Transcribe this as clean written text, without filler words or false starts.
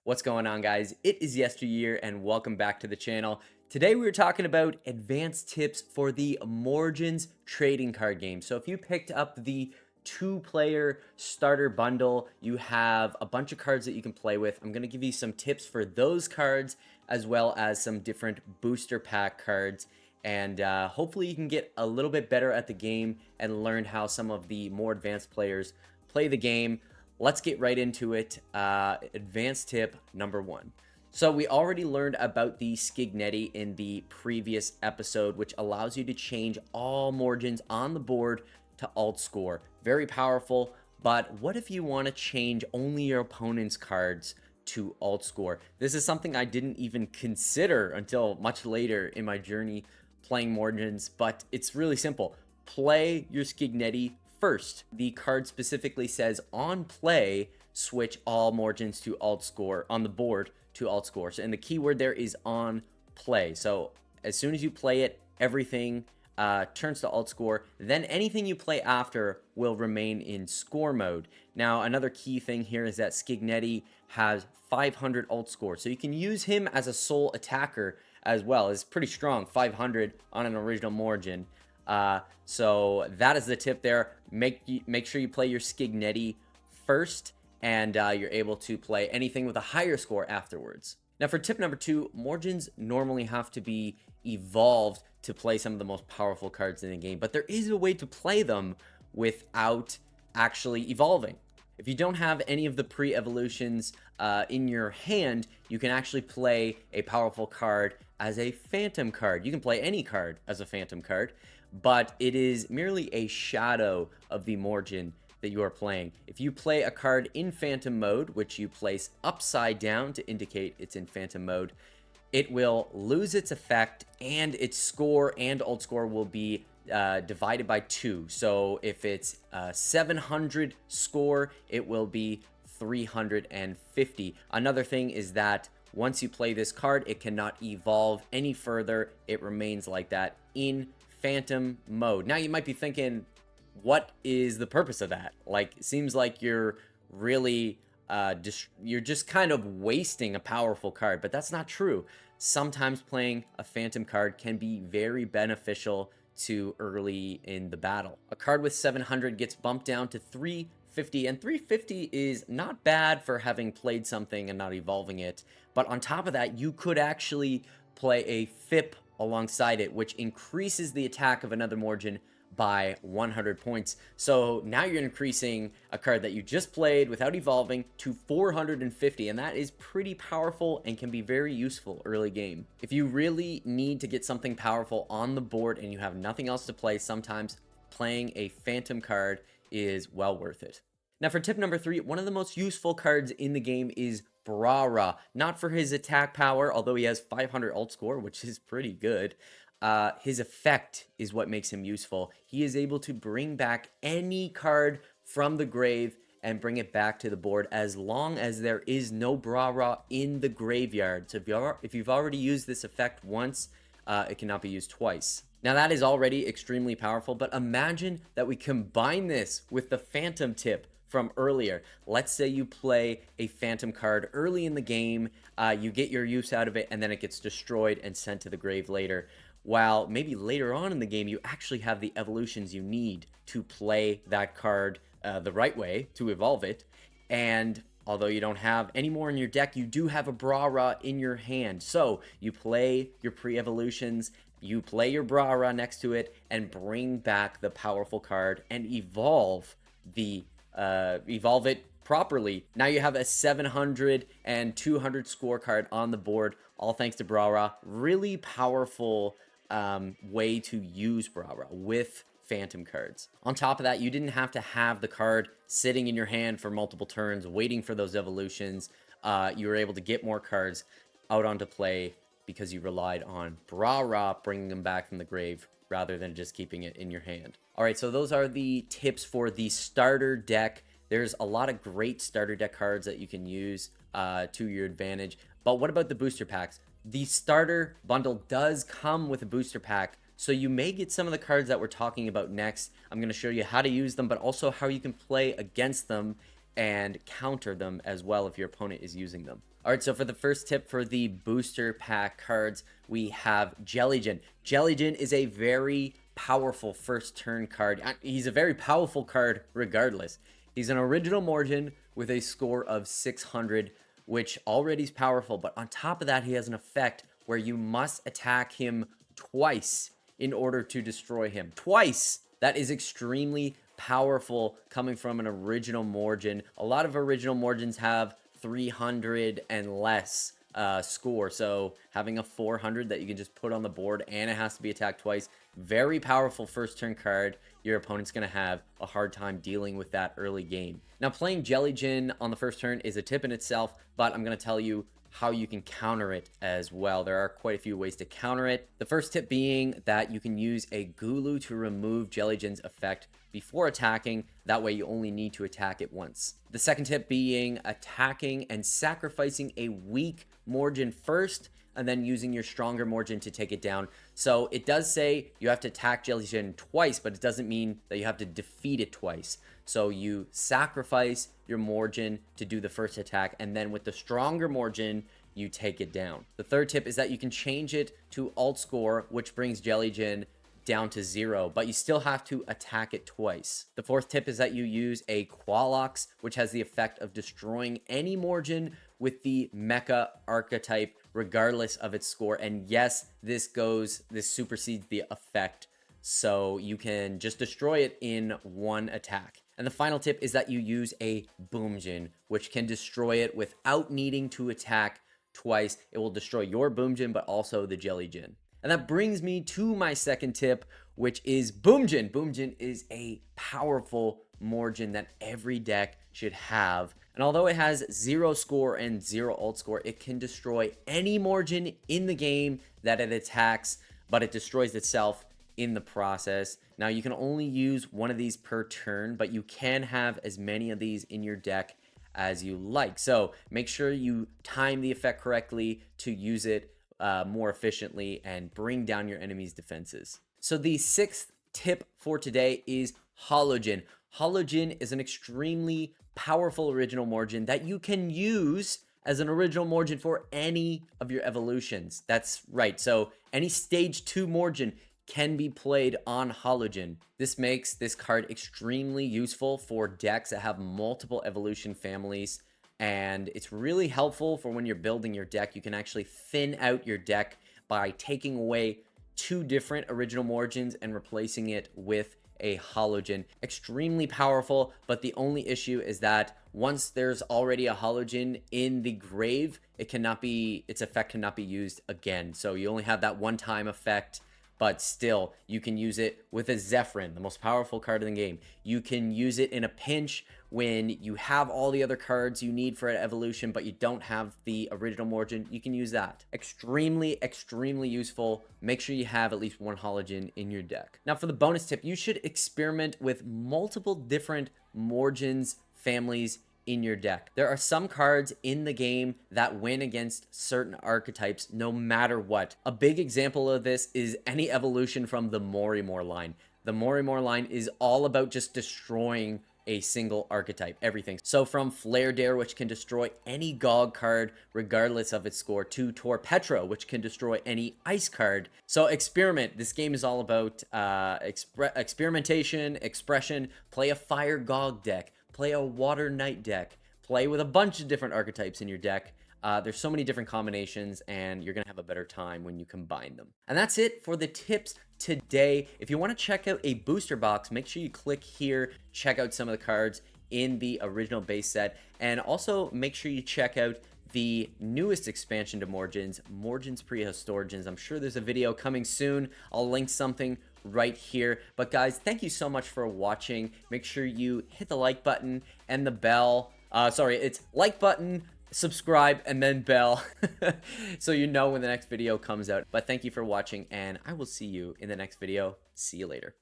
What's going on, guys? It is yesteryear and welcome back to the channel. Today we were talking about advanced tips for the Morigins trading card game. So if you picked up the two-player starter bundle, you have a bunch of cards that you can play with. I'm going to give you some tips for those cards as well as some different booster pack cards. And hopefully you can get a little bit better at the game and learn how some of the more advanced players play the game. Let's get right into it. Advanced tip number 1. So we already learned about the Skignetti in the previous episode, which allows you to change all Morigins on the board to alt score. Very powerful, but what if you want to change only your opponent's cards to alt score? This is something I didn't even consider until much later in my journey playing Morigins, but it's really simple. Play your Skignetti first. The card specifically says on play, switch all Morigins to alt score on the board to alt score. So, and the keyword there is on play. So as soon as you play it, everything turns to alt score. Then anything you play after will remain in score mode. Now, another key thing here is that Skignetti has 500 alt score. So you can use him as a sole attacker as well. It's pretty strong, 500 on an original Morigin. So that is the tip there. Make sure you play your Skignetti first, and you're able to play anything with a higher score afterwards. Now for tip number 2, Morigins normally have to be evolved to play some of the most powerful cards in the game, but there is a way to play them without actually evolving. If you don't have any of the pre-evolutions in your hand, you can actually play a powerful card as a phantom card. You can play any card as a phantom card, but it is merely a shadow of the Morigin that you are playing. If you play a card in phantom mode, which you place upside down to indicate it's in phantom mode, it will lose its effect, and its score and alt score will be divided by 2. So if it's 700 score, it will be 350. Another thing is that once you play this card, it cannot evolve any further. It remains like that in phantom mode. Now you might be thinking, what is the purpose of that? Like, it seems like you're really you're just kind of wasting a powerful card, but that's not true. Sometimes playing a phantom card can be very beneficial to early in the battle. A card with 700 gets bumped down to 350, and 350 is not bad for having played something and not evolving it. But on top of that, you could actually play a FIP alongside it, which increases the attack of another Morigin by 100 points. So now you're increasing a card that you just played without evolving to 450, and that is pretty powerful and can be very useful early game. If you really need to get something powerful on the board and you have nothing else to play, sometimes playing a phantom card is well worth it. Now for tip number 3, one of the most useful cards in the game is Brara. Not for his attack power, although he has 500 alt score, which is pretty good. His effect is what makes him useful. He is able to bring back any card from the grave and bring it back to the board as long as there is no Brara in the graveyard. So if you've already used this effect once, it cannot be used twice. Now that is already extremely powerful, but imagine that we combine this with the phantom tip from earlier. Let's say you play a phantom card early in the game, you get your use out of it, and then it gets destroyed and sent to the grave later. While maybe later on in the game, you actually have the evolutions you need to play that card the right way, to evolve it. And although you don't have any more in your deck, you do have a Brara in your hand. So you play your pre-evolutions, you play your Brara next to it, and bring back the powerful card and evolve it properly. Now you have a 700 and 200 score card on the board, all thanks to Brara. Really powerful way to use Brara with phantom cards. On top of that, you didn't have to have the card sitting in your hand for multiple turns waiting for those evolutions. You were able to get more cards out onto play because you relied on Brara bringing them back from the grave rather than just keeping it in your hand. All right, so those are the tips for the starter deck. There's a lot of great starter deck cards that you can use to your advantage. But what about the booster packs? The starter bundle does come with a booster pack, so you may get some of the cards that we're talking about next. I'm going to show you how to use them, but also how you can play against them and counter them as well if your opponent is using them. All right, so for the first tip for the booster pack cards, we have Jellygin. Jellygin is a very powerful first turn card. He's a very powerful card regardless. He's an original Morigin with a score of 600, which already is powerful, but on top of that, he has an effect where you must attack him twice in order to destroy him. Twice! That is extremely powerful coming from an original Morigin. A lot of original Morigins have 300 and less score, so having a 400 that you can just put on the board and it has to be attacked twice, very powerful first turn card. Your opponent's going to have a hard time dealing with that early game. Now, playing Jellygin on the first turn is a tip in itself, but I'm going to tell you how you can counter it as well. There are quite a few ways to counter it. The first tip being that you can use a Gulu to remove Jellygin's effect before attacking. That way you only need to attack it once. The second tip being attacking and sacrificing a weak Morigin first, and then using your stronger Morigin to take it down. So it does say you have to attack Jellygin twice, but it doesn't mean that you have to defeat it twice. So you sacrifice your Morigin to do the first attack, and then with the stronger Morigin, you take it down. The third tip is that you can change it to alt score, which brings Jellygin down to 0, but you still have to attack it twice. The fourth tip is that you use a Qualox, which has the effect of destroying any Morigin with the Mecha archetype, regardless of its score. And yes, this supersedes the effect, so you can just destroy it in one attack. And the final tip is that you use a Boomgin, which can destroy it without needing to attack twice. It will destroy your Boomgin, but also the Jellygin. And that brings me to my second tip, which is Boomgin. Boomgin is a powerful Morigin that every deck should have. And although it has 0 score and 0 alt score, it can destroy any Morigin in the game that it attacks, but it destroys itself in the process. Now, you can only use one of these per turn, but you can have as many of these in your deck as you like. So make sure you time the effect correctly to use it more efficiently and bring down your enemy's defenses. So the sixth tip for today is Hologin. Hologin is an extremely powerful original Morigin that you can use as an original Morigin for any of your evolutions. That's right. So any stage 2 Morigin can be played on Hologin. This makes this card extremely useful for decks that have multiple evolution families, and it's really helpful for when you're building your deck. You can actually thin out your deck by taking away 2 different original Morigins and replacing it with a Hologin. Extremely powerful, but the only issue is that once there's already a Hologin in the grave, its effect cannot be used again. So you only have that one-time effect, but still, you can use it with a Zephyrin, the most powerful card in the game. You can use it in a pinch when you have all the other cards you need for an evolution, but you don't have the original Morigin. You can use that. Extremely, extremely useful. Make sure you have at least one Hologin in your deck. Now, for the bonus tip, you should experiment with multiple different Morigins families in your deck. There are some cards in the game that win against certain archetypes no matter what. A big example of this is any evolution from the Morigin line. The Morigin line is all about just destroying a single archetype, everything. So from Flare Dare, which can destroy any GOG card regardless of its score, to Torpetra, which can destroy any ice card. So experiment. This game is all about experimentation, expression. Play a Fire GOG deck. Play a Water Knight deck. Play with a bunch of different archetypes in your deck. There's so many different combinations, and you're going to have a better time when you combine them. And that's it for the tips today. If you want to check out a booster box, make sure you click here, check out some of the cards in the original base set, and also make sure you check out the newest expansion to Morigins, Morigins Prehistorigins. I'm sure there's a video coming soon. I'll link something right here. But guys, thank you so much for watching. Make sure you hit the like button and the bell. It's like button, subscribe, and then bell so you know when the next video comes out. But thank you for watching, and I will see you in the next video. See you later.